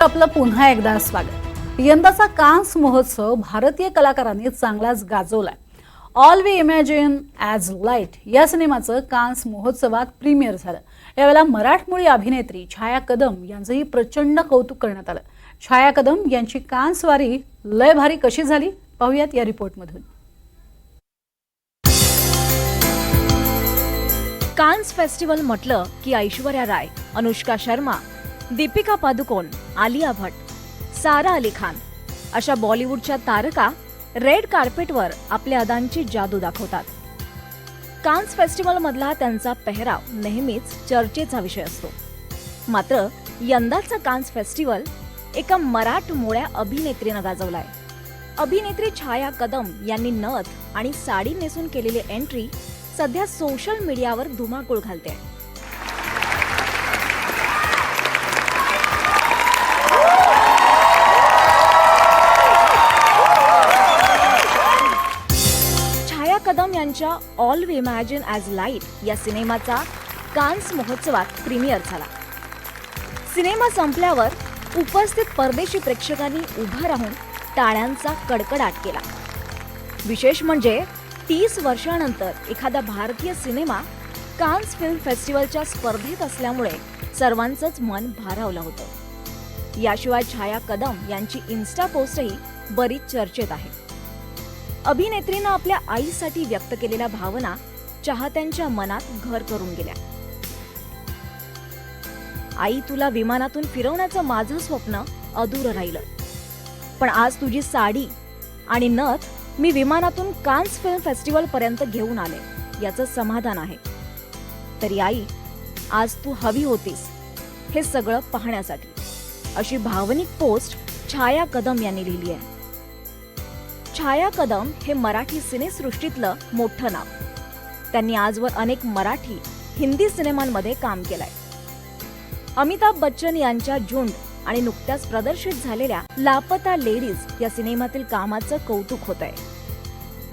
आपलं पुन्हा एकदा स्वागत। यंदाचा कान्स महोत्सव भारतीय कलाकारांनी चांगलाच गाजवलाय। All we imagine as light या सिनेमाचं कान्स महोत्सवात प्रीमियर झालं। यावेळेला मराठमोळी अभिनेत्री छाया कदम यांचंही प्रचंड कौतुक करण्यात आलं। छाया कदम यांची कान्स वारी लय भारी कशी झाली पाहूयात या रिपोर्टमधून। कान्स फेस्टिवल म्हटलं की ऐश्वर्या राय, अनुष्का शर्मा, दीपिका पादुकोण, आलिया भट्ट, सारा अली खान अशा बॉलिवूडच्या तारका रेड कार्पेटवर आपल्या अदांची जादू दाखवतात। कान्स फेस्टिवल मधला त्यांचा पेहराव नेहमीच चर्चेचा विषय असतो। मात्र यंदाचा कान्स फेस्टिवल एका मराठमोळ्या अभिनेत्रीनं गाजवलाय। अभिनेत्री छाया कदम यांनी नथ आणि साडी नेसून केलेली एंट्री सध्या सोशल मीडियावर धुमाकूळ घालते। छाया कदम यांच्या all we imagine as light या सिनेमाचा कान्स महोत्सवात प्रीमियर झाला। सिनेमा संपल्यावर उपस्थित परदेशी प्रेक्षकांनी उभं राहून टाळ्यांचा कडकडाट केला। विशेष म्हणजे 30 वर्षांनंतर एखादा भारतीय सिनेमा कान्स फिल्म फेस्टिवलच्या स्पर्धेत असल्यामुळे सर्वांचंच मन भारावलं होतं। याशिवाय छाया कदम यांची इन्स्टा पोस्टही बरीच चर्चेत आहे। अभिनेत्रीनं आपल्या आईसाठी व्यक्त केलेल्या भावना चाहत्यांच्या मनात घर करून गेल्या। आई, तुला विमानातून फिरवण्याचं माझं स्वप्न अधुरं राहिलं, पण आज तुझी साडी आणि नथ मी विमानातून कान्स फिल्म फेस्टिवल पर्यंत घेऊन आले, याचं समाधान आहे। तरी आई, आज तू हवी होतीस हे सगळं पाहण्यासाठी, अशी भावनिक पोस्ट छाया कदम यांनी लिहिली आहे। छाया कदम हे मराठी सिनेसृष्टीतलं मोठं नाव। त्यांनी आजवर अनेक मराठी, हिंदी सिनेमांमध्ये काम केलंय। अमिताभ बच्चन यांच्या झुंड आणि नुकत्याच प्रदर्शित झालेल्या लापता लेडीज या सिनेमातील कामाचं कौतुक होतंय।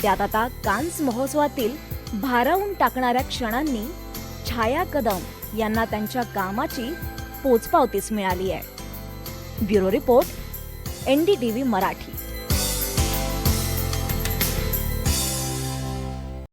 त्यात आता कान्स महोत्सवातील भारावून टाकणाऱ्या क्षणांनी छाया कदम यांना त्यांच्या कामाची पोचपावतीच मिळाली आहे। Bureau report, NDTV Marathi.